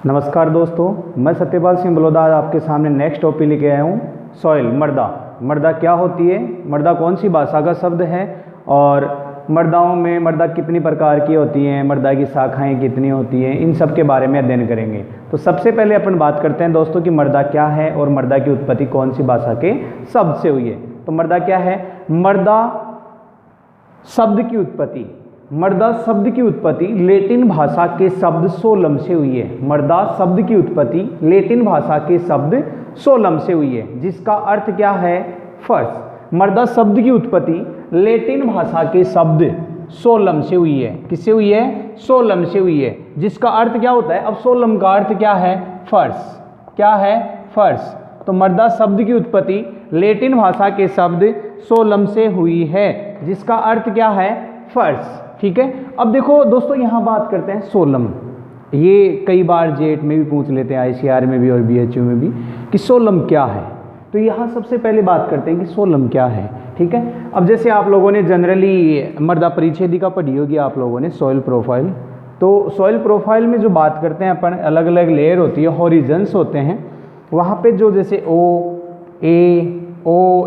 नमस्कार दोस्तों, मैं सत्यपाल सिंह बलोदा आज आपके सामने नेक्स्ट टॉपिक लेके आया हूँ। सॉइल, मृदा। मृदा क्या होती है, मृदा कौन सी भाषा का शब्द है और मृदाओं में मृदा कितनी प्रकार की होती हैं, मृदा की शाखाएं कितनी होती हैं, इन सब के बारे में अध्ययन करेंगे। तो सबसे पहले अपन बात करते हैं दोस्तों कि मृदा क्या है और मृदा की उत्पत्ति कौन सी भाषा के शब्द से हुई है। तो मृदा क्या है? मृदा शब्द की उत्पत्ति, मृदा शब्द की उत्पत्ति लैटिन भाषा के शब्द सोलम से हुई है। मृदा शब्द की उत्पत्ति लैटिन भाषा के शब्द सोलम से हुई है, जिसका अर्थ क्या है? फर्श। मृदा शब्द की उत्पत्ति लैटिन भाषा के शब्द सोलम से हुई है। किससे हुई है? सोलम से हुई है, जिसका अर्थ क्या होता है? अब सोलम का अर्थ क्या है? फर्श। क्या है? फर्श। तो मृदा शब्द की उत्पत्ति लैटिन भाषा के शब्द सोलम से हुई है, जिसका अर्थ क्या है? फर्श। ठीक है। अब देखो दोस्तों, यहाँ बात करते हैं सोलम। ये कई बार जेट में भी पूछ लेते हैं, आईसीआर में भी और बीएचयू में भी, कि सोलम क्या है। तो यहाँ सबसे पहले बात करते हैं कि सोलम क्या है। ठीक है। अब जैसे आप लोगों ने जनरली मृदा परिच्छेदिका पढ़ी होगी आप लोगों ने, सॉइल प्रोफाइल। तो सॉइल प्रोफाइल में जो बात करते हैं अपन, अलग अलग लेयर होती है, हॉरिजन्स होते हैं। वहाँ पे जो जैसे ओ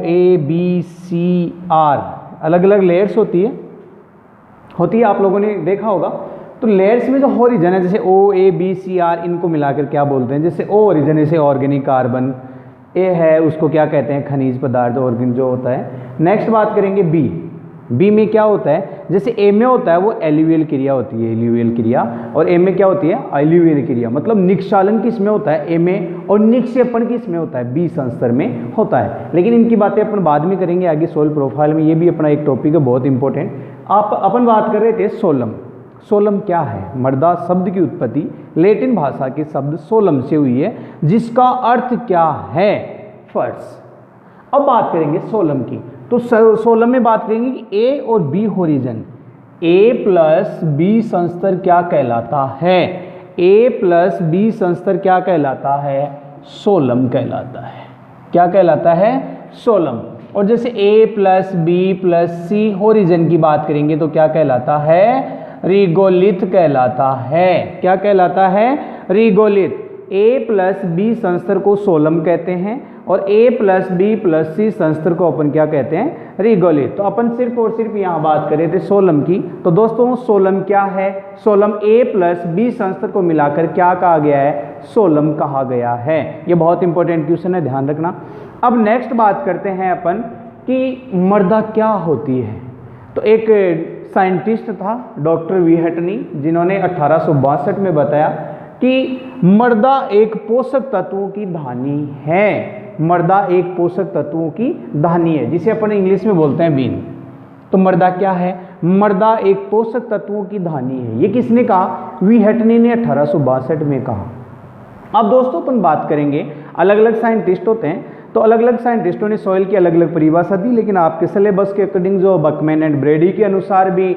ए बी सी आर अलग अलग लेयर्स होती है आप लोगों ने देखा होगा। तो लेयर्स में जो हॉरिजन है, जैसे ओ ए बी सी आर, इनको मिलाकर क्या बोलते हैं? जैसे ओ हॉरिजन, जैसे ऑर्गेनिक कार्बन, ए है उसको क्या कहते हैं? खनिज पदार्थ, ऑर्गेन जो होता है। नेक्स्ट बात करेंगे बी में क्या होता है? जैसे ए में होता है वो एल्यूवियल क्रिया होती है, एल्यूवियल क्रिया, और ए में क्या होती है? एल्यूवियल क्रिया। मतलब निक्षालन किस में होता है? ए में, और निक्षेपण किस में होता है? बी संस्तर में होता है। लेकिन इनकी बातें अपन बाद में करेंगे आगे सॉइल प्रोफाइल में, ये भी अपना एक टॉपिक है बहुत इंपॉर्टेंट। अपन बात कर रहे थे सोलम। सोलम क्या है? मृदा शब्द की उत्पत्ति लैटिन भाषा के शब्द सोलम से हुई है, जिसका अर्थ क्या है? फर्श। अब बात करेंगे सोलम की। तो सोलम में बात करेंगे कि ए और बी हॉरिजन, ए प्लस बी संस्तर क्या कहलाता है? ए प्लस बी संस्तर क्या कहलाता है? सोलम कहलाता है। क्या कहलाता है? सोलम। और जैसे ए प्लस बी प्लस सी हॉरिजन की बात करेंगे तो क्या कहलाता है? रिगोलिथ कहलाता है। क्या कहलाता है? रिगोलिथ। ए प्लस बी संस्तर को सोलम कहते हैं और ए प्लस बी प्लस सी संस्तर को अपन क्या कहते हैं? रिगोलिथ। तो अपन सिर्फ और सिर्फ यहाँ बात कर रहे थे सोलम की। तो दोस्तों सोलम क्या है? सोलम ए प्लस बी संस्तर को मिलाकर क्या कहा गया है? सोलम कहा गया है। ये बहुत इंपॉर्टेंट क्वेश्चन है, ध्यान रखना। अब नेक्स्ट बात करते हैं अपन कि मृदा क्या होती है। तो एक साइंटिस्ट था डॉक्टर विहटनी, जिन्होंने 1862 में बताया कि मृदा एक पोषक तत्वों की धानी है। मृदा एक पोषक तत्वों की धानी है, जिसे अपन इंग्लिश में बोलते हैं बीन। तो मृदा क्या है? मृदा एक पोषक तत्वों की धानी है। ये किसने कहा? विहटनी ने 1862 में कहा। अब दोस्तों अपन बात करेंगे, अलग अलग साइंटिस्ट होते हैं, तो अलग अलग साइंटिस्टों ने सॉइल की अलग अलग परिभाषा दी, लेकिन आपके सिलेबस के अकॉर्डिंग जो बकमैन एंड ब्रेडी के अनुसार भी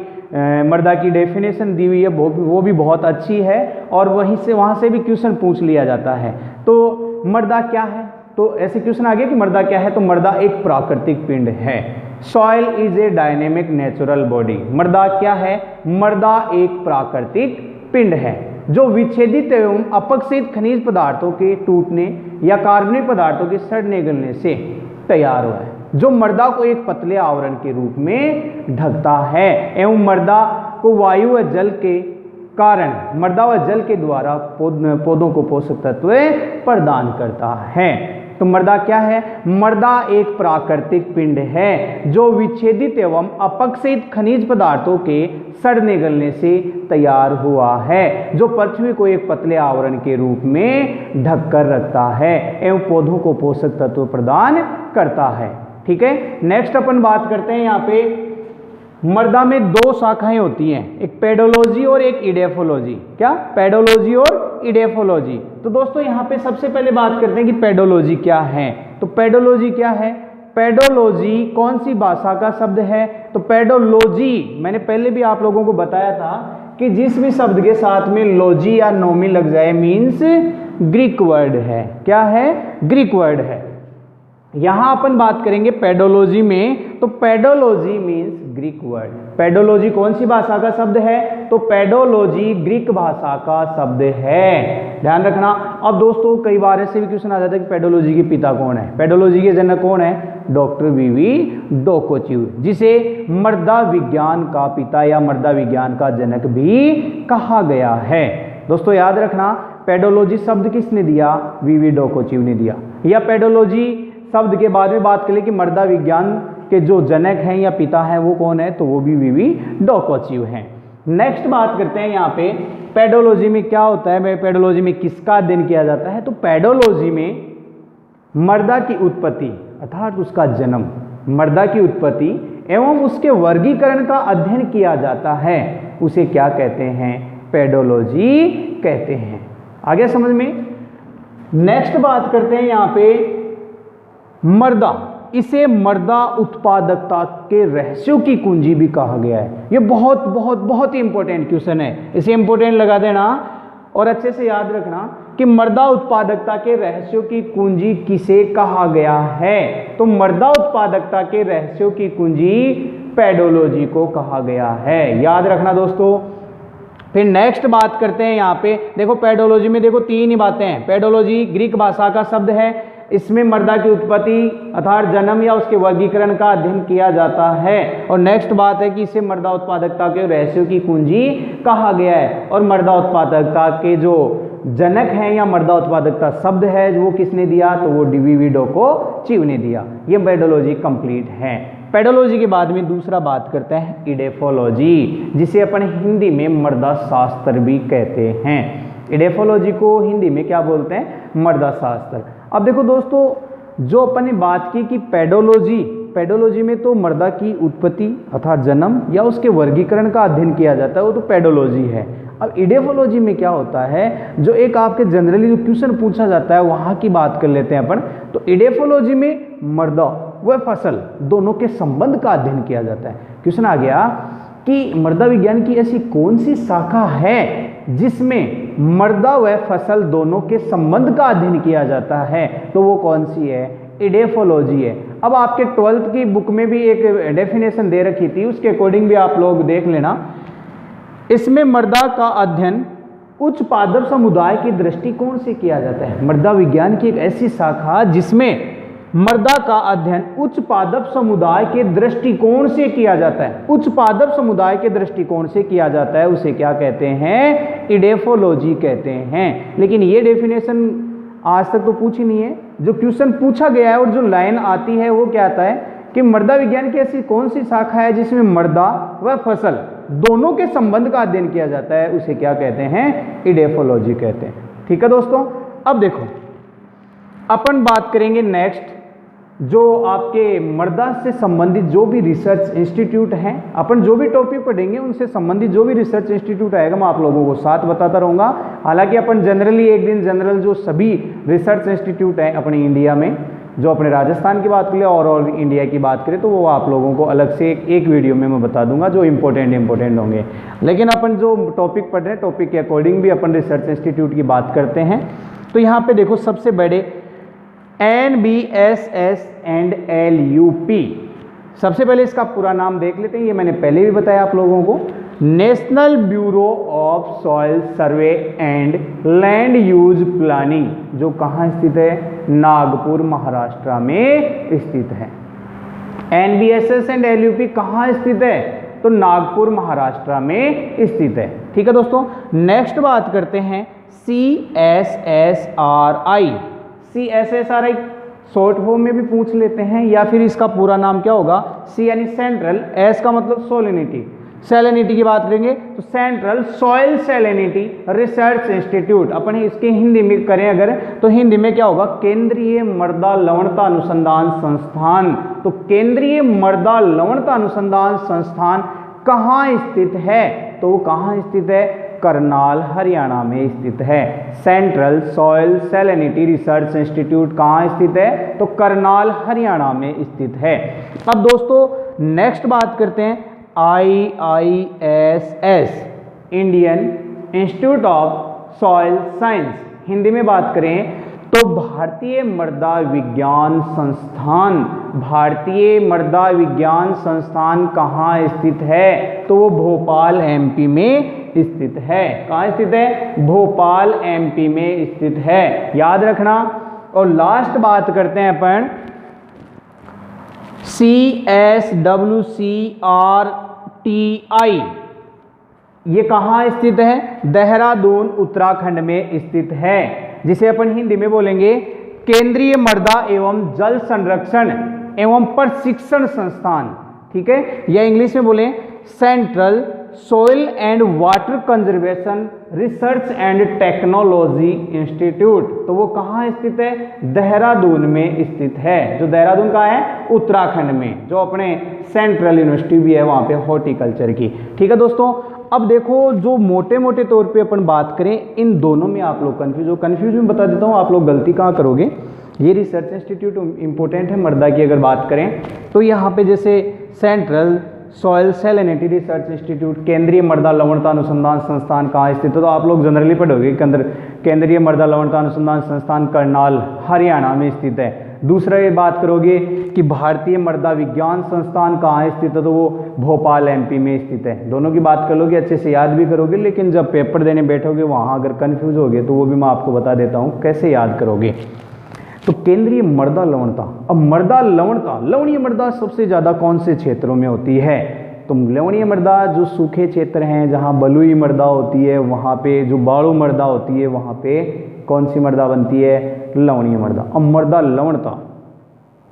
मृदा की डेफिनेशन दी हुई है, वो भी बहुत अच्छी है, और वहाँ से भी क्वेश्चन पूछ लिया जाता है। तो मृदा क्या है? तो ऐसे क्वेश्चन आ गया कि मृदा क्या है? तो मृदा एक प्राकृतिक पिंड है। Soil is a dynamic natural body. मृदा क्या है? मृदा एक प्राकृतिक पिंड है जो विच्छेदित एवं अपक्षित खनिज पदार्थों के टूटने या कार्बनिक पदार्थों के सड़ने गलने से तैयार हुआ है, जो मृदा को एक पतले आवरण के रूप में ढकता है एवं मृदा को वायु व जल के कारण, मृदा व जल के द्वारा पौधों को पोषक तत्व प्रदान करता है। तो मृदा क्या है? मृदा एक प्राकृतिक पिंड है जो विच्छेदित एवं अपक्षित खनिज पदार्थों के सड़ने गलने से तैयार हुआ है, जो पृथ्वी को एक पतले आवरण के रूप में ढक कर रखता है एवं पौधों को पोषक तत्व प्रदान करता है। ठीक है। नेक्स्ट अपन बात करते हैं, यहाँ पे मृदा में दो शाखाएं होती हैं, एक पेडोलॉजी और एक इडेफोलॉजी। क्या? पेडोलॉजी और इडेफोलॉजी। तो दोस्तों यहाँ पे सबसे पहले बात करते हैं कि पेडोलॉजी क्या है। तो पेडोलॉजी क्या है? पेडोलॉजी कौन सी भाषा का शब्द है? तो पेडोलॉजी मैंने पहले भी आप लोगों को बताया था कि जिस भी शब्द के साथ में लॉजी या नोमी लग जाए मीन्स ग्रीक वर्ड है। क्या है? ग्रीक वर्ड है। यहां अपन बात करेंगे पेडोलॉजी में, तो pedology means Greek word. Pedology कौन सी भाषा का शब्द है? तो पेडोलॉजी ग्रीक भाषा का शब्द है, ध्यान रखना। अब दोस्तों कई बार ऐसे भी क्वेश्चन आ जाता है कि पेडोलॉजी के पिता कौन है? पेडोलॉजी के जनक कौन है? डॉक्टर वीवी डोकोचिव, जिसे मृदा विज्ञान का पिता या मृदा विज्ञान का जनक भी कहा गया है। दोस्तों याद रखना, पेडोलॉजी शब्द किसने दिया? वीवी डोकोचिव ने दिया। या पेडोलॉजी शब्द के बाद में बात करें कि मृदा विज्ञान के जो जनक हैं या पिता हैं वो कौन है? तो वो भी वीवी डोकोचिव हैं। नेक्स्ट बात करते हैं यहाँ पे पेडोलॉजी में क्या होता है, पेडोलॉजी में किसका अध्ययन किया जाता है? तो पेडोलॉजी में मृदा की उत्पत्ति अर्थात उसका जन्म, मृदा की उत्पत्ति एवं उसके वर्गीकरण का अध्ययन किया जाता है, उसे क्या कहते हैं? पेडोलॉजी कहते हैं। आगे समझ में। नेक्स्ट बात करते हैं यहाँ पे मृदा, इसे मृदा उत्पादकता के रहस्यों की कुंजी भी कहा गया है। ये बहुत बहुत बहुत ही इंपॉर्टेंट क्वेश्चन है, इसे इंपॉर्टेंट लगा देना और अच्छे से याद रखना कि मृदा उत्पादकता के रहस्यों की कुंजी किसे कहा गया है? तो मृदा उत्पादकता के रहस्यों की कुंजी पेडोलॉजी को कहा गया है, याद रखना दोस्तों। फिर नेक्स्ट बात करते हैं यहाँ पे, देखो पेडोलॉजी में देखो तीन ही बातें हैं। पेडोलॉजी ग्रीक भाषा का शब्द है, इसमें मृदा की उत्पत्ति अर्थात जन्म या उसके वर्गीकरण का अध्ययन किया जाता है। और नेक्स्ट बात है कि इसे मृदा उत्पादकता के रहस्यों की कुंजी कहा गया है। और मृदा उत्पादकता के जो जनक हैं या मृदा उत्पादकता शब्द है वो किसने दिया? तो वो वीवी डोकोचिव ने दिया। ये पेडोलॉजी कंप्लीट है। पेडोलॉजी के बाद में दूसरा बात करते हैं इडेफोलॉजी, जिसे अपन हिंदी में मृदा शास्त्र भी कहते हैं। इडेफोलॉजी को हिंदी में क्या बोलते हैं? मृदा शास्त्र। अब देखो दोस्तों, जो अपन ने बात की कि पेडोलॉजी में तो मृदा की उत्पत्ति अर्थात जन्म या उसके वर्गीकरण का अध्ययन किया जाता है, वो तो पेडोलॉजी है। अब इडेफोलॉजी में क्या होता है, जो एक आपके जनरली जो क्वेश्चन पूछा जाता है वहाँ की बात कर लेते हैं अपन। तो इडेफोलॉजी में मृदा व फसल दोनों के संबंध का अध्ययन किया जाता है। क्वेश्चन आ गया कि मृदा विज्ञान की ऐसी कौन सी शाखा है जिसमें मृदा व फसल दोनों के संबंध का अध्ययन किया जाता है? तो वो कौन सी है? इडेफोलॉजी है। अब आपके 12th की बुक में भी एक डेफिनेशन दे रखी थी, उसके अकॉर्डिंग भी आप लोग देख लेना। इसमें मृदा का अध्ययन उच्च पादप समुदाय के दृष्टिकोण से किया जाता है। मृदा विज्ञान की एक ऐसी शाखा जिसमें मृदा का अध्ययन उच्च पादप समुदाय के दृष्टिकोण से किया जाता है, उच्च पादप समुदाय के दृष्टिकोण से किया जाता है, उसे क्या कहते हैं? इडेफोलॉजी कहते हैं। लेकिन ये डेफिनेशन आज तक तो पूछी नहीं है। जो क्वेश्चन पूछा गया है और जो लाइन आती है वो क्या आता है कि मृदा विज्ञान की ऐसी कौन सी शाखा है जिसमें मृदा व फसल दोनों के संबंध का अध्ययन किया जाता है, उसे क्या कहते हैं? इडेफोलॉजी कहते हैं। ठीक है दोस्तों। अब देखो अपन बात करेंगे नेक्स्ट, जो आपके मृदा से संबंधित जो भी रिसर्च इंस्टीट्यूट हैं, अपन जो भी टॉपिक पढ़ेंगे उनसे संबंधित जो भी रिसर्च इंस्टीट्यूट आएगा मैं आप लोगों को साथ बताता रहूँगा। हालांकि अपन जनरली एक दिन जनरल जो सभी रिसर्च इंस्टीट्यूट हैं अपने इंडिया में, जो अपने राजस्थान की बात करें और इंडिया की बात करें, तो वो आप लोगों को अलग से एक वीडियो में मैं बता दूंगा जो इंपॉर्टेंट होंगे। लेकिन अपन जो टॉपिक पढ़ रहे हैं, टॉपिक के अकॉर्डिंग भी अपन रिसर्च इंस्टीट्यूट की बात करते हैं। तो यहाँ पे देखो सबसे बड़े NBSS एंड LUP, सबसे पहले इसका पूरा नाम देख लेते हैं। ये मैंने पहले भी बताया आप लोगों को, national bureau of soil survey and land use planning, जो कहाँ स्थित है? नागपुर महाराष्ट्र में स्थित है। NBSS एंड LUP कहाँ स्थित है? तो नागपुर महाराष्ट्र में स्थित है। ठीक है दोस्तों। नेक्स्ट बात करते हैं CSSRI। CSSRI शॉर्ट फॉर्म में भी पूछ लेते हैं, या फिर इसका पूरा नाम क्या होगा? C यानी सेंट्रल, S का मतलब सोलिनिटी, सैलिनिटी की बात करेंगे तो central soil salinity research institute. अपन इसके हिंदी में करें अगर तो हिंदी में क्या होगा? केंद्रीय मृदा लवणता अनुसंधान संस्थान। तो केंद्रीय मृदा लवणता अनुसंधान संस्थान कहाँ स्थित है? तो वो कहाँ स्थित है? करनाल हरियाणा में स्थित है। Central soil salinity research institute कहाँ स्थित है? तो करनाल हरियाणा में स्थित है। अब दोस्तों नेक्स्ट बात करते हैं IISS, Indian institute of soil science. Hindi में बात करें तो भारतीय मृदा विज्ञान संस्थान, भारतीय मृदा विज्ञान संस्थान कहाँ स्थित है? तो वो भोपाल एमपी में स्थित है। कहाँ स्थित है? भोपाल एमपी में स्थित है, याद रखना। और लास्ट बात करते हैं अपन CSWCRTI, ये कहाँ स्थित है? देहरादून उत्तराखंड में स्थित है, जिसे अपन हिंदी में बोलेंगे केंद्रीय मृदा एवं जल संरक्षण एवं प्रशिक्षण संस्थान, ठीक है। या इंग्लिश में बोले central soil and water conservation research and technology institute. तो वो कहाँ स्थित है? देहरादून में स्थित है। जो देहरादून का है? उत्तराखंड में, जो अपने सेंट्रल यूनिवर्सिटी भी है वहाँ पे हॉर्टिकल्चर की, ठीक है दोस्तों। अब देखो, जो मोटे मोटे तौर पे अपन बात करें, इन दोनों में आप लोग कंफ्यूज में बता देता हूँ, आप लोग गलती कहाँ करोगे। ये रिसर्च इंस्टीट्यूट इंपॉर्टेंट है मृदा की अगर बात करें तो यहाँ पे जैसे central soil salinity research institute, केंद्रीय मृदा लवणता अनुसंधान संस्थान कहाँ स्थित है? तो आप लोग जनरली पढ़ोगे कि अंदर केंद्रीय मृदा लवणता अनुसंधान संस्थान करनाल हरियाणा में स्थित है। दूसरा ये बात करोगे कि भारतीय मृदा विज्ञान संस्थान कहाँ स्थित है? तो वो भोपाल एमपी में स्थित है। दोनों की बात कर लोगे, अच्छे से याद भी करोगे, लेकिन जब पेपर देने बैठोगे वहाँ अगर कन्फ्यूज होगे तो वो भी मैं आपको बता देता हूँ कैसे याद करोगे। तो केंद्रीय मृदा लवणता, अब मृदा लवणता, लवणीय मृदा सबसे ज़्यादा कौन से क्षेत्रों में होती है? तो लवणीय मृदा जो सूखे क्षेत्र हैं, जहाँ बलुई मृदा होती है, वहाँ पे जो बालू मृदा होती है, वहाँ पे कौन सी मृदा बनती है? लवणीय मृदा। अब मृदा लवणता,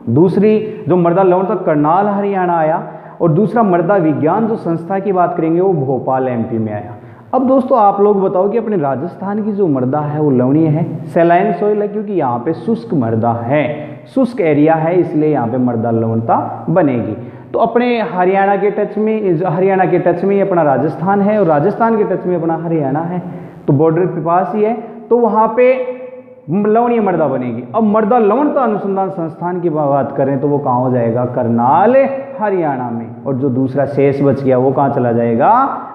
दूसरी जो मृदा लवणता करनाल हरियाणा आया, और दूसरा मृदा विज्ञान जो संस्था की बात करेंगे वो भोपाल एमपी में आया। अब दोस्तों आप लोग बताओ कि अपने राजस्थान की जो मृदा है वो लवणीय है, सैलाइन सॉइल है, क्योंकि यहाँ पे शुष्क मृदा है, शुष्क एरिया है, इसलिए यहाँ पे मृदा लवणता बनेगी। तो अपने हरियाणा के टच में ही अपना राजस्थान है, और राजस्थान के टच में अपना हरियाणा है, तो बॉर्डर के पास ही है, तो वहाँ पे लवणीय मृदा बनेगी। अब मृदा लवणता अनुसंधान संस्थान की बात करें तो वो कहाँ हो जाएगा? करनाल हरियाणा में। और जो दूसरा शेष बच गया वो कहाँ चला जाएगा?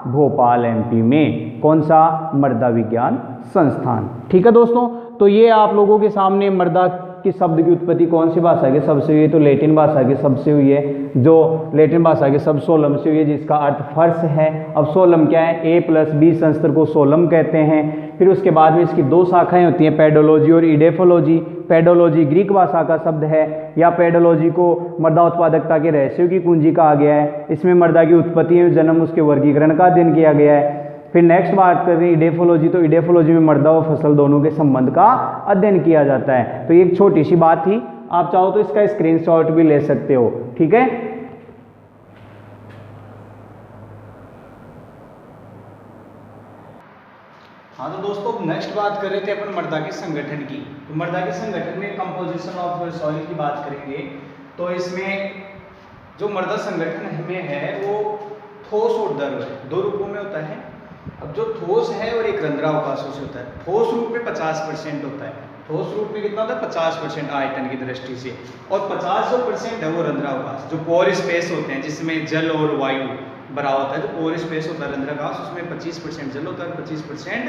भोपाल एमपी में। कौन सा? मृदा विज्ञान संस्थान, ठीक है दोस्तों। तो ये आप लोगों के सामने मृदा कि शब्द की उत्पत्ति कौन सी भाषा के शब्द से हुई है? तो लैटिन भाषा के शब्द से हुई है, जो लैटिन भाषा के शब्द सोलम से हुई है, जिसका अर्थ फर्श है। अब सोलम क्या है? A+B संस्तर को सोलम कहते हैं। फिर उसके बाद में इसकी दो शाखाएं होती हैं, पेडोलॉजी और इडेफोलॉजी। पेडोलॉजी ग्रीक भाषा का शब्द है, या पेडोलॉजी को मृदा उत्पादकता के रहस्यों की कुंजी कहा गया है। इसमें मृदा की उत्पत्ति, जन्म, उसके वर्गीकरण का अध्ययन किया गया है। फिर नेक्स्ट बात करें इडेफोलॉजी, तो इडेफोलॉजी में मृदा और फसल दोनों के संबंध का अध्ययन किया जाता है। तो एक छोटी सी बात थी, आप चाहो तो इसका स्क्रीनशॉट भी ले सकते हो, ठीक है। हाँ तो दोस्तों नेक्स्ट बात कर रहे थे अपन मृदा के संगठन की। तो मृदा के संगठन में कंपोजिशन ऑफ सॉइल की बात करेंगे, तो इसमें जो मृदा संगठन में है वो ठोस और द्रव है, दो रूपों में होता है। अब जो ठोस है और एक रंध्रावकाशों से होता है। ठोस रूप में 50% होता है, ठोस रूप में कितना होता है? 50% आयतन की दृष्टि से, और 50% है वो रंध्रावकाश, जो पोर स्पेस होते हैं जिसमें जल और वायु भरा होता है। जो पोर स्पेस होता है रंध्रावकाश, उसमें 25% जल होता है, 25%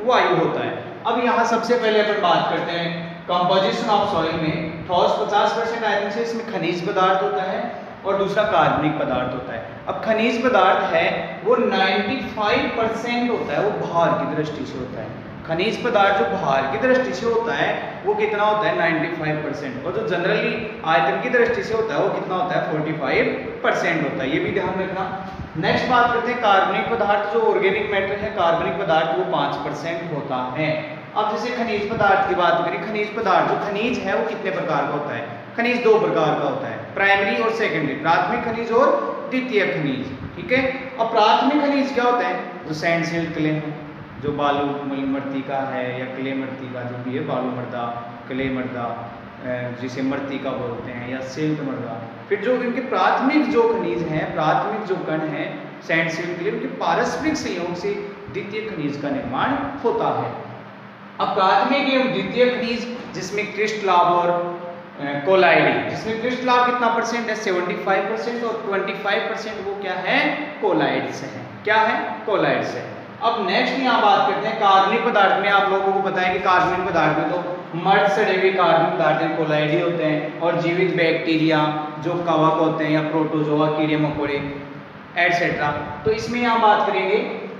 वायु होता है। अब यहाँ सबसे पहले अपन बात करते हैं कंपोजिशन ऑफ सॉइल में। ठोस 50% आयतन से, इसमें खनिज पदार्थ होता है और दूसरा कार्बनिक पदार्थ होता है। अब खनिज पदार्थ है वो 95% होता है, वो भार की दृष्टि से होता है। खनिज पदार्थ जो भार की दृष्टि से होता है वो कितना होता है? 95%। और जो जनरली आयतन की दृष्टि से होता है वो कितना होता है? 45% होता है, ये भी ध्यान रखना। नेक्स्ट बात करते हैं कार्बनिक पदार्थ, जो ऑर्गेनिक मैटर है कार्बनिक पदार्थ, वो 5% होता है। अब जैसे खनिज पदार्थ की बात करें, खनिज पदार्थ जो खनिज है वो कितने प्रकार का होता है? खनिज दो प्रकार का होता है, प्राइमरी और सेकेंडरी, प्राथमिक खनिज और द्वितीय खनिज, ठीक है। अब प्राथमिक खनिज क्या होता है? जो सैंड सिल्ट क्ले है, जो बालू मृत्तिका है या क्ले मृत्तिका जो भी है, बालू मृदा, क्ले मृदा, जिसे मृत्तिका बोलते हैं, या सिल्ट मृदा। फिर जो इनके प्राथमिक जो खनिज हैं, प्राथमिक जो कण हैं सैंड सिल्ट क्ले, उनके पारस्परिक संयोग से द्वितीय खनिज का निर्माण होता है। अब प्राथमिक एवं द्वितीय खनिज जिसमें क्रिस्टलाभ और कोलाइडी, जिसमें क्रिस्टलाभ कितना परसेंट है? 75%, और 25% वो क्या है? कोलाइड से है। क्या है? कोलाइड से। अब नेक्स्ट यहाँ बात करते हैं कार्बनिक पदार्थ में। आप लोगों को पता है कि कार्बनिक पदार्थ में तो मर्द सड़े हुए कार्बनिक पदार्थ कोलाइडी होते हैं, और जीवित बैक्टीरिया जो कवक होते हैं या प्रोटोजोआ कीड़े मकोड़े एटसेट्रा। तो इसमें यहाँ बात करेंगे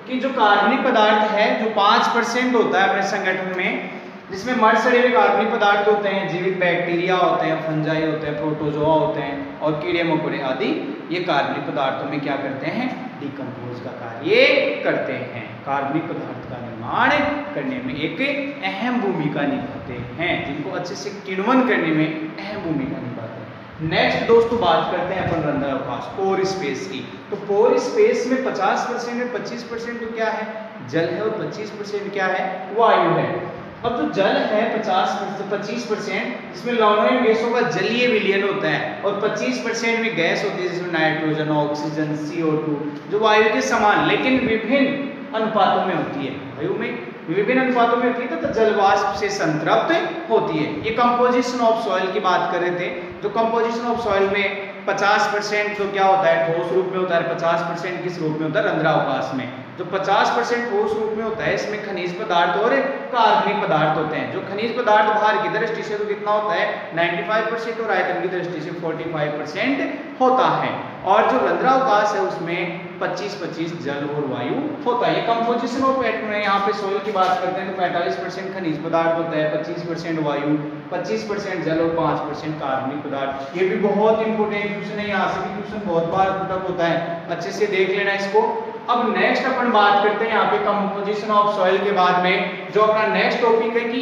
कि जो कार्बनिक पदार्थ है जो 5% होता है अपने संगठन में, जिसमें मर्द सड़े हुए कार्बनिक पदार्थ होते हैं, जीवित बैक्टीरिया होते हैं, फंजाई होते हैं, प्रोटोजोआ होते हैं और कीड़े मकोड़े आदि, ये कार्बनिक पदार्थों में क्या करते हैं, डिकम्पोज का कार्य करते हैं, कार्बनिक पदार्थ का निर्माण करने में एक अहम भूमिका निभाते हैं, जिनको अच्छे से किण्वन करने में अहम भूमिका निभाते हैं। नेक्स्ट दोस्तों बात करते हैं अपन रंध्रावकाश पोर स्पेस की। तो पोर स्पेस में 50% में 25% तो क्या है, जल है, और 25% क्या है, वायु है। अब जो जल है 25%, इसमें लवणीय गैसों का जलीय विलयन होता है, और 25% में गैस होती है जिसमें नाइट्रोजन, ऑक्सीजन, CO2 जो वायु के समान लेकिन विभिन्न अनुपातों में होती है, वायु में विभिन्न अनुपातों में होती है तो जल वाष्प से संतृप्त होती है। ये कंपोजिशन ऑफ सॉइल की बात कर रहे थे। जो कंपोजिशन ऑफ सॉइल में 50% तो क्या होता है, ठोस रूप में होता है, 50% किस रूप में होता है, रंध्रावकाश में। जो 50% ठोस रूप में होता है इसमें खनिज पदार्थ और कार्बनिक पदार्थ होते हैं। जो खनिज पदार्थ भार की दृष्टि से तो कितना होता है, 95%, और आयतन की दृष्टि से 45% होता है। और जो रंध्रावकाश है उसमें 25-25 जल और वायु होता है। ये कंपोजिशन ऑफ एटम है। यहाँ पे सोइल की बात करते हैं तो 45% खनिज पदार्थ होता है, 25% वायु, 25% जल और 5% कार्बनिक पदार्थ। ये भी बहुत इंपोर्टेंट क्वेश्चन है, यहाँ से भी क्वेश्चन बहुत बार पुटअप होता है, अच्छे से देख लेना इसको। अब नेक्स्ट अपन बात करते हैं यहाँ पे कंपोजिशन ऑफ सॉइल के बाद में जो अपना नेक्स्ट टॉपिक है कि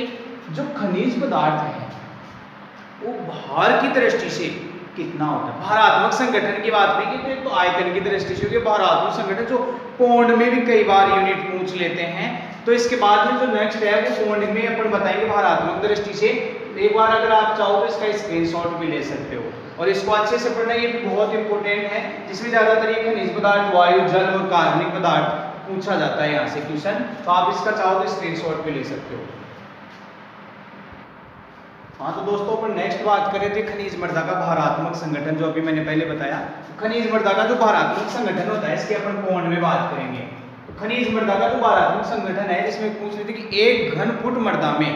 जो खनिज पदार्थ है वो भार की दृष्टि से कितना होता है। भारात्मक संगठन की बात नहीं की तो आयतन की दृष्टि से, भारात्मक संगठन जो पौंड में भी कई बार यूनिट पूछ लेते हैं। तो इसके बाद में जो नेक्स्ट है वो पौंड में अपन बताएंगे भारात्मक दृष्टि से। एक बार अगर आप चाहो तो इसका स्क्रीनशॉट भी ले सकते हो, और इसको अच्छे से पढ़ना, ये भी बहुत इंपॉर्टेंट है, जिसमें ज्यादातर ये खनिज पदार्थ, वायु, जल और कार्बनिक पदार्थ पूछा जाता है यहाँ से क्वेश्चन। तो आप इसका चाहो तो स्क्रीनशॉट भी ले सकते हो। हाँ तो दोस्तों अपन नेक्स्ट बात कर रहे थे खनिज मृदा का भारात्मक संगठन, जो अभी मैंने पहले बताया। खनिज मृदा का जो भारात्मक संगठन होता है इसके अपन पौंड में बात करेंगे। तो खनिज मृदा का जो भारात्मक संगठन है जिसमें पूछ रहे थे कि एक घन फुट मृदा में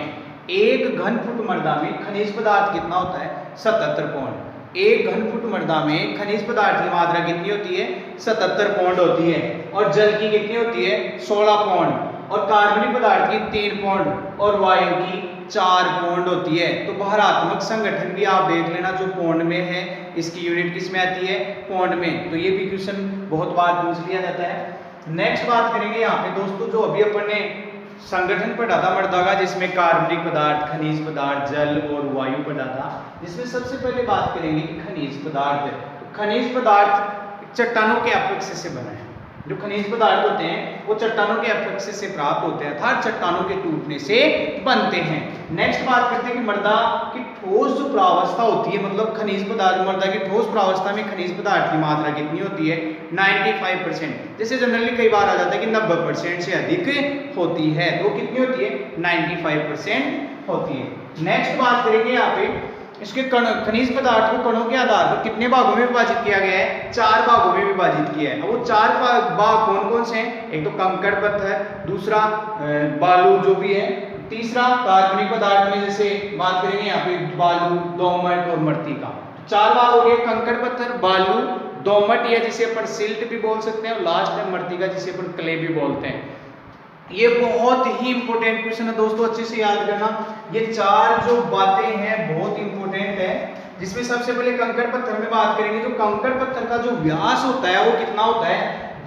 खनिज पदार्थ कितना होता है, 77 पौंड। एक घन फुट मृदा में खनिज पदार्थ की मात्रा कितनी होती है, 77 पौंड होती है, और जल की कितनी होती है, 16 पौंड, और कार्बनिक पदार्थ की 3 पौंड, और वायु की 4 पौंड होती है। तो भारात्मक संगठन भी आप देख लेना जो पौंड में है, इसकी यूनिट किस में आती है, पौंड में। तो ये भी क्वेश्चन बहुत बार पूछ लिया जाता है। नेक्स्ट बात करेंगे यहाँ पे दोस्तों जो अभी अपन ने संगठन पढ़ा था मृदा का, जिसमें कार्बनिक पदार्थ, खनिज पदार्थ, जल और वायु पढ़ा था, जिसमें सबसे पहले बात करेंगे कि खनिज पदार्थ। तो खनिज पदार्थ चट्टानों के अपक्षय से बना है। जो खनिज पदार्थ होते हैं वो चट्टानों के अपक्षय से प्राप्त होते हैं, अर्थात चट्टानों के टूटने से बनते हैं। नेक्स्ट बात करते हैं कि मृदा की ठोस जो प्रावस्था होती है, मतलब खनिज पदार्थ, मृदा की ठोस प्रावस्था में खनिज पदार्थ की मात्रा कितनी होती है, 95%। जैसे जनरली कई बार आ जाता है कि 90% से अधिक होती है, तो कितनी होती है, 95% होती है। नेक्स्ट बात करेंगे यहाँ पे इसके खनिज पदार्थ को कणों के आधार पर कितने भागों में विभाजित किया गया है, 4 भागों में विभाजित किया है। अब वो 4 भाग कौन कौन से हैं, एक तो कंकड़ पत्थर, दूसरा बालू जो भी है, तीसरा कार्बनिक पदार्थ में जैसे बात करेंगे यहाँ पे बालू, दोमट और मृत्तिका। 4 भाग हो गए, कंकड़ पत्थर, बालू, दोमट या जिसे अपन सिल्ट भी बोल सकते हैं, और लास्ट है मृत्तिका जिसे अपन क्ले भी बोलते हैं। ये बहुत ही इंपॉर्टेंट क्वेश्चन है दोस्तों, अच्छे से याद करना। ये 4 जो बातें हैं बहुत इंपॉर्टेंट है, जिसमें सबसे पहले कंकड़ पत्थर में बात करेंगे। जो कंकड़ पत्थर का जो व्यास होता है वो कितना होता है,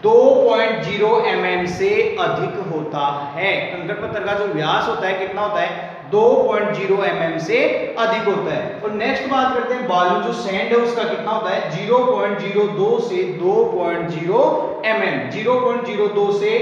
2.0 mm से अधिक होता है। कंकड़ पत्थर का जो व्यास होता है कितना होता है, 2.0 mm से अधिक होता है। और नेक्स्ट बात करते हैं बालू, जो सैंड है उसका कितना होता है, 0.02 से 2.0 mm, 0.02 से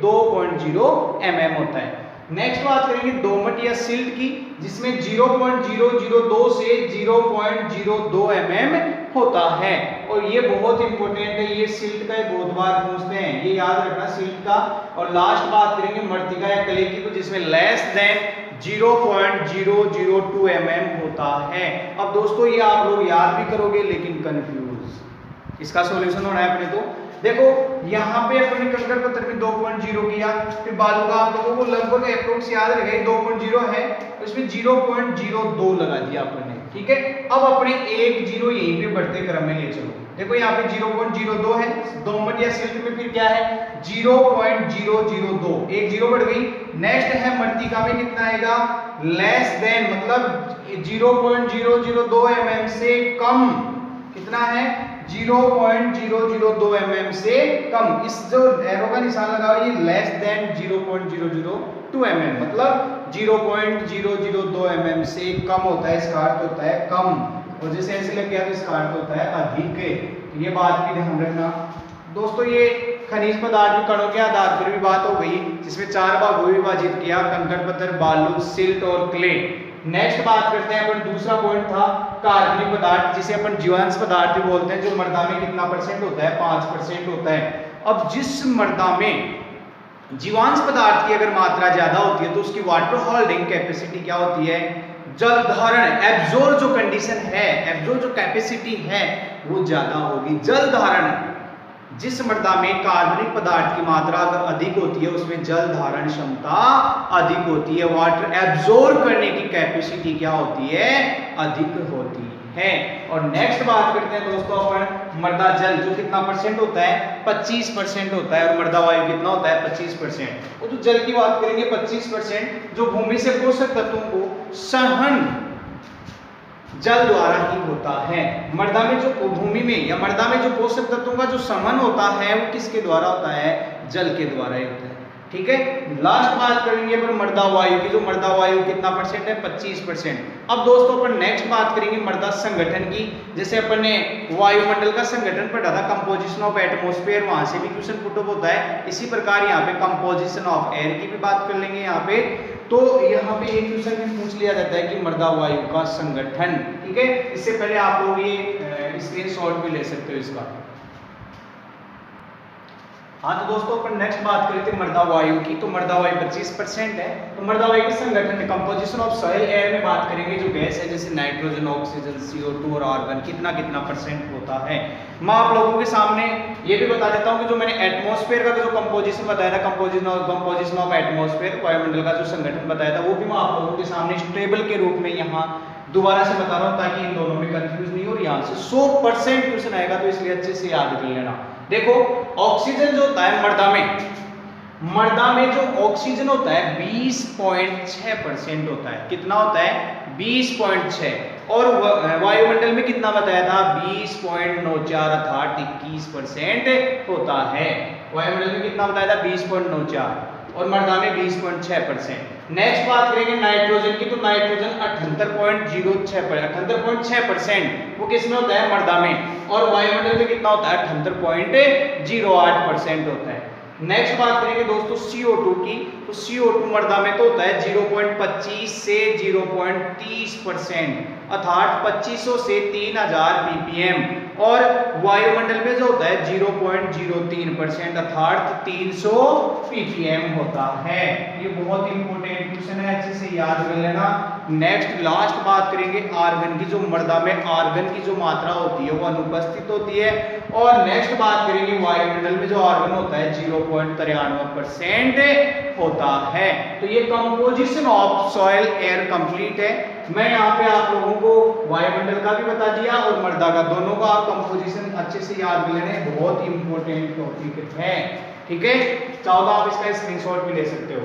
2.0 mm होता है। नेक्स्ट बात करेंगे दोमट या सिल्ट की, जिसमें 0.002 से 0.02 mm होता है। और ये बहुत इंपॉर्टेंट है, ये सिल्ट का बहुत बार पूछते हैं, ये याद रखना सिल्ट का। और लास्ट बात करेंगे मृत्तिका या क्ले की, तो जिसमें लेस देन 0.002 mm होता है। अब दोस्तों ये आप लोग याद भी करोगे लेकिन कंफ्यूज, इसका सॉल्यूशन होना है अपने तो देखो यहाँ पे अपने कंकड़ पत्थर में 2.0 किया, फिर बालू का आप लोगों को लगभग अप्रोक्स याद रहेगा 2.0 है, उसमें 0.02 लगा दिया अपने, ठीक है। अब अपने 1 0 यहीं पे बढ़ते क्रम में ले चलो, देखो यहाँ पे 0.02 है, दोमट या सिल्ट में फिर क्या है 0.002, एक जीरो बढ़ गई। नेक्स्ट है मृत्तिका में कितना आएगा, लेस देन, मतलब 0.002 mm से कम, कितना है 0.002 mm से कम। इस जो एरो का निशान लगा हुआ है ये लेस देन 0.002 mm, मतलब 0.002 mm से कम होता है, इसका अर्थ होता है कम, और जैसे ऐसे लग गया तो इसका अर्थ होता है अधिक। ये बात भी ध्यान रखना दोस्तों। ये खनिज पदार्थ में कणों के आधार पर भी बात हो गई, जिसमें 4 भागों में विभाजित किया, कंकड़ पत्थर, बालू, सिल्ट और क्ले। नेक्स्ट बात करते हैं अपन, दूसरा पॉइंट था कार्बनिक पदार्थ, जिसे अपन जीवांश पदार्थ भी बोलते हैं, जो मृदा में कितना परसेंट होता है 5% होता है। अब जिस मृदा में जीवांश पदार्थ की अगर मात्रा ज्यादा होती है तो उसकी वाटर होल्डिंग कैपेसिटी क्या होती है, जल धारण, एब्जॉर्ब जो कंडीशन है, एब्जॉर्ब जो कैपेसिटी है वो ज्यादा होगी। जल धारण, जिस मृदा में कार्बनिक पदार्थ की मात्रा अगर अधिक होती है उसमें जल धारण क्षमता अधिक होती है, वाटर एब्जॉर्ब करने की कैपेसिटी क्या होती है, अधिक होती है। और नेक्स्ट बात करते हैं दोस्तों अपन मृदा जल, जो कितना परसेंट होता है 25% होता है, और मृदा वायु कितना होता है 25%। और जो जल की बात करेंगे 25%, जो भूमि से पोषक तत्वों को सहन जल द्वारा ही होता है। मृदा में जो भूमि में या मृदा में जो पोषक तत्वों का जो समन होता है वो किसके द्वारा होता है, जल के द्वारा ही होता है, ठीक है। लास्ट बात करेंगे अपन मृदा वायु की, जो मृदा वायु कितना परसेंट है 25%। अब दोस्तों अपन नेक्स्ट बात करेंगे मृदा संगठन की। जैसे अपन ने वायुमंडल का संगठन पढ़ा था, कंपोजिशन ऑफ एटमॉस्फेयर, वहां से भी क्वेश्चन पुट अप होता है। इसी प्रकार यहाँ पे कंपोजिशन ऑफ एयर की भी बात कर लेंगे यहाँ पे। तो यहाँ पे एक क्वेश्चन भी पूछ लिया जाता है कि मृदा वायु का संगठन, ठीक है। इससे पहले आप लोग ये स्क्रीनशॉट भी ले सकते हो इसका। हाँ तो दोस्तों अपन नेक्स्ट बात करें थे मृदा वायु की। तो मृदा वायु 25% है। तो मृदा वायु के संगठन में कंपोजिशन ऑफ सॉइल एयर में बात करेंगे, जो गैस है जैसे नाइट्रोजन, ऑक्सीजन, CO2 और आर्गन कितना कितना परसेंट होता है। मैं आप लोगों के सामने ये भी बता देता हूँ कि जो मैंने एटमॉस्फेयर का जो कंपोजिशन बताया था, कंपोजिशन ऑफ एटमॉस्फेयर, वायुमंडल का जो संगठन बताया था, वो भी मैं आप लोगों के सामने टेबल के रूप में यहाँ दोबारा से बता रहा हूँ ताकि इन दोनों में कंफ्यूज नहीं हो। और यहाँ से 100% क्वेश्चन आएगा, तो इसलिए अच्छे से याद कर लेना। देखो ऑक्सीजन जो होता है मृदा में जो ऑक्सीजन होता है 20.6% होता है। कितना होता है 20.6, और वायुमंडल में कितना बताया था 20.94 अर्थात 21% होता है। वायुमंडल में कितना बताया था 20.94 और मृदा में 20.6%। नेक्स्ट बात करेंगे नाइट्रोजन की। तो नाइट्रोजन 78.06% वो किसमें होता है मृदा में, और वायुमंडल में कितना होता है 78.08% होता है। नेक्स्ट बात करेंगे दोस्तों CO2 की। तो CO2 मृदा में तो होता है 0.25 से 0.30%, अर्थात 2500 से 3000 ppm, और वायुमंडल में जो होता है 0.03% अर्थात 300 ppm होता है। ये बहुत इंपॉर्टेंट क्वेश्चन है, अच्छे से याद कर लेना। नेक्स्ट लास्ट बात करेंगे आर्गन की। जो मृदा में आर्गन की जो मात्रा होती है वो अनुपस्थित होती है। और नेक्स्ट बात करेंगे वायुमंडल में जो आर्गन होता है 0.93% होता है। तो ये composition of soil air complete है। मैं यहाँ पे आप लोगों को वायुमंडल का भी बता दिया और मृदा का, दोनों का आप कंपोजिशन अच्छे से याद कर लेने, बहुत इंपॉर्टेंट टॉपिक है, ठीक है। चाहो तो आप इसका स्क्रीनशॉट भी ले सकते हो।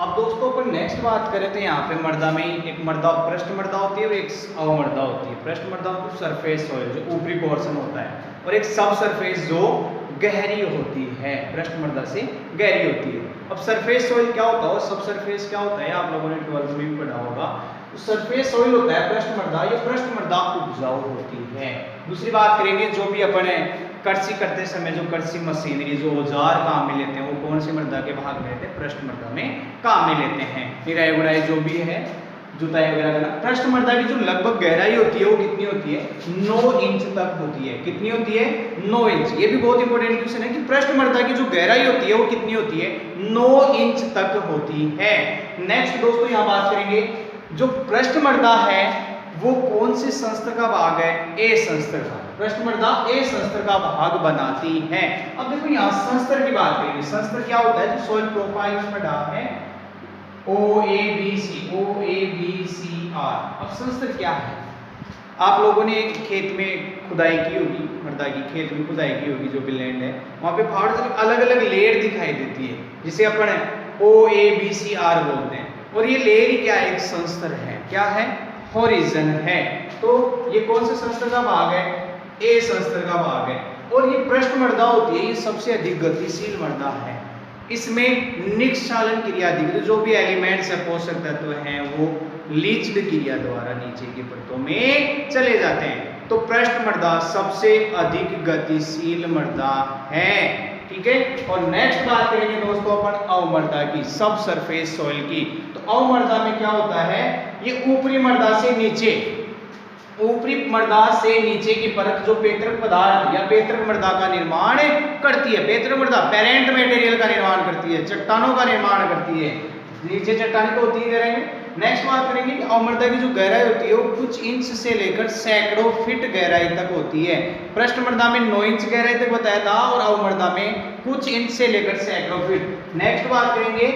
अब दोस्तों अपन नेक्स्ट बात करें तो यहाँ पे मृदा में एक मृदा पृष्ठ मृदा होती है और एक अवमृदा होती है। पृष्ठ मृदा मतलब सरफेस सॉइल जो ऊपरी पोर्शन होता है, और एक सब सरफेस जो गहरी होती है, पृष्ठ मृदा से गहरी होती है। अब सरफेस सॉइल क्या होता है और सब सरफेस क्या होता है, आप लोगों ने 12th में भी पढ़ा होगा। तो सरफेस सॉइल होता है पृष्ठ मृदा, ये पृष्ठ मृदा उपजाऊ होती है। दूसरी बात करेंगे जो भी अपन कृषि करते समय जो कृषि मशीनरी जो औजार काम में लेते हैं वो कौन सी मृदा के भाग में लेते हैं, पृष्ठ मृदा में काम में लेते हैं। निराई गुड़ाई जो भी है, जुताई वगैरह करना। पृष्ठ मृदा की जो लगभग गहराई होती है वो कितनी होती है 9 इंच तक होती है। कितनी होती है 9 इंच। ये भी बहुत इंपॉर्टेंट क्वेश्चन है कि पृष्ठ मृदा की जो गहराई होती है वो कितनी होती है 9 इंच तक होती है। नेक्स्ट दोस्तों यहाँ बात करेंगे जो पृष्ठ मृदा है वो कौन सी संस्था का भाग है? ए संस्था का। प्रश्न मृदा ए संस्था का भाग बनाती है। अब देखो यहाँ संस्था की बात करेंगे। संस्था क्या होता है? जो सॉइल प्रोफाइल में डाल है OABCR। अब संस्था क्या है? आप लोगों ने खेत में खुदाई की होगी, मृदा की खेत में खुदाई की होगी, जो भी लैंड है वहाँ पे पहाड़ से अलग अलग लेयर दिखाई देती है, जिसे अपन OABCR बोलते हैं। और ये लेयर ही क्या है? एक संस्तर है। क्या है? हॉरिजन है। तो ये कौन से संस्तर का भाग है? ए संस्तर का भाग है। और ये पृष्ठ मृदा होती है, ये सबसे अधिक गतिशील मृदा है। इसमें निक्षालन क्रिया अधिक, जो भी एलिमेंट्स है, पोषक तत्व हैं, वो लीच्ड क्रिया द्वारा नीचे की परतों में चले जाते हैं। तो पृष्ठ मृदा सबसे अधिक गतिशील मृदा है। ठीक है। और नेक्स्ट बात करेंगे दोस्तों अपन अवमृदा की, सब सरफेस सॉइल की। तो अवमृदा में क्या होता है? ये ऊपरी मृदा से नीचे, ऊपरी मृदा से नीचे की परत जो पेतरक पदार्थ या पेतरक मृदा का निर्माण करती है। पेतरक मृदा पेरेंट मटेरियल का निर्माण करती है, चट्टानों का निर्माण करती है। नीचे चट्टानें तो होती ही रहेंगे। नेक्स्ट बात करेंगे कि अवमृदा की जो गहराई होती है वो कुछ इंच से लेकर सैकड़ों फीट गहराई तक होती है। पृष्ठ मृदा में 9 इंच गहराई तक बताया था और अवमृदा में कुछ इंच से लेकर सैकड़ों फीट। नेक्स्ट बात करेंगे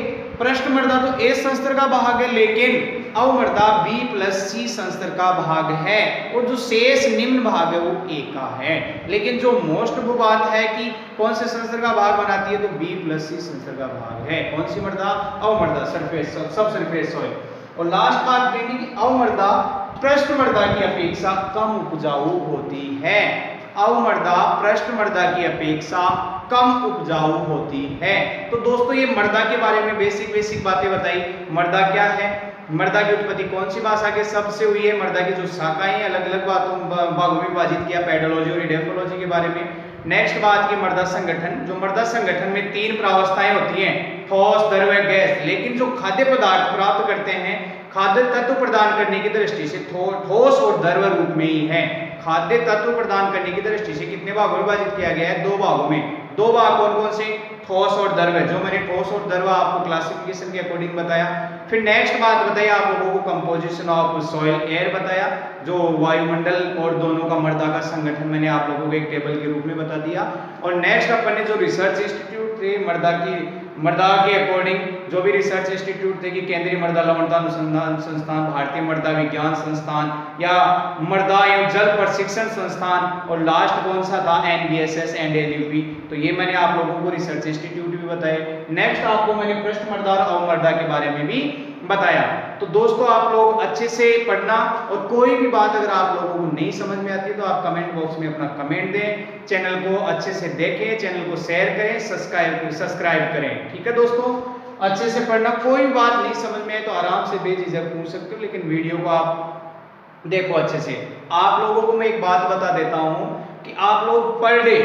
पृष्ठ मृदा तो ए संस्तर का भाग है, लेकिन अवमृदा B+C संस्तर का भाग है। और जो शेष निम्न भाग है वो ए का है। लेकिन जो मोस्ट वो बात है कि कौन से संस्तर का भाग बनाती है, तो B+C संस्तर का भाग है। कौन सी मृदा? अवमृदा, सरफेस सब सरफेस सॉइल। और लास्ट बात करेंगे कि अवमृदा पृष्ठ मृदा की अपेक्षा कम उपजाऊ होती है। अवमृदा पृष्ठ मृदा की अपेक्षा कम उपजाऊ होती है। तो दोस्तों ये मृदा के बारे में बेसिक बातें बताई। मृदा क्या है, मृदा की उत्पत्ति कौन सी भाषा के शब्द से हुई है, मृदा की जो शाखाएं हैं अलग अलग भागों में विभाजित किया, पेडोलॉजी और इडेफोलॉजी के बारे में। नेक्स्ट बात की मृदा संगठन, जो मृदा संगठन में 3 प्रावस्थाएं होती हैं, ठोस, द्रव, गैस। लेकिन जो खाद्य पदार्थ प्राप्त करते हैं खाद्य तत्व प्रदान करने की दृष्टि से ठोस और द्रव रूप में ही है। खाद्य तत्व प्रदान करने की दृष्टि से कितने भागों में विभाजित किया गया है? 2 भागों में। 2 भाग कौन कौन से? ठोस और द्रव, जो मैंने ठोस और द्रव आपको क्लासिफिकेशन के अकॉर्डिंग बताया। फिर नेक्स्ट बात बताई आप लोगों को कंपोजिशन ऑफ सॉइल एयर बताया, जो वायुमंडल और दोनों का मृदा का संगठन मैंने आप लोगों को एक टेबल के रूप में बता दिया। और नेक्स्ट अपन ने जो रिसर्च इंस्टीट्यूट थे मृदा के अकॉर्डिंग जो भी रिसर्च इंस्टीट्यूट थे कि केंद्रीय मृदा लवणता अनुसंधान संस्थान, भारतीय मृदा विज्ञान संस्थान या मृदा एवं जल प्रशिक्षण संस्थान, और लास्ट कौन सा था? NBSS and LUP। तो ये मैंने आप लोगों को रिसर्च इंस्टीट्यूट भी बताए। नेक्स्ट आपको मैंने पृष्ठ मृदा और अवमृदा के बारे में भी बताया। तो दोस्तों आप लोग अच्छे से पढ़ना, और कोई भी बात अगर आप लोगों को नहीं समझ में आती है तो आप कमेंट बॉक्स में अपना कमेंट दें। चैनल को अच्छे से देखें, चैनल को शेयर करें, सब्सक्राइब करें। ठीक है दोस्तों, अच्छे से पढ़ना। कोई भी बात नहीं समझ में आए तो आराम से बेझिझक पूछ सकते हो, लेकिन वीडियो को आप देखो अच्छे से। आप लोगों को मैं एक बात बता देता हूं कि आप लोग पर डे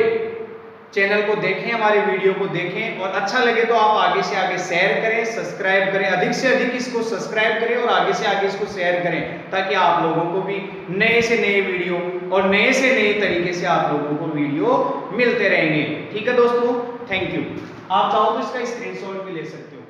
चैनल को देखें, हमारे वीडियो को देखें, और अच्छा लगे तो आप आगे से आगे शेयर करें, सब्सक्राइब करें, अधिक से अधिक इसको सब्सक्राइब करें और आगे से आगे इसको शेयर करें, ताकि आप लोगों को भी नए से नए वीडियो और नए से नए तरीके से आप लोगों को वीडियो मिलते रहेंगे। ठीक है दोस्तों, थैंक यू। आप चाहो तो इसका स्क्रीनशॉट भी ले सकते हो।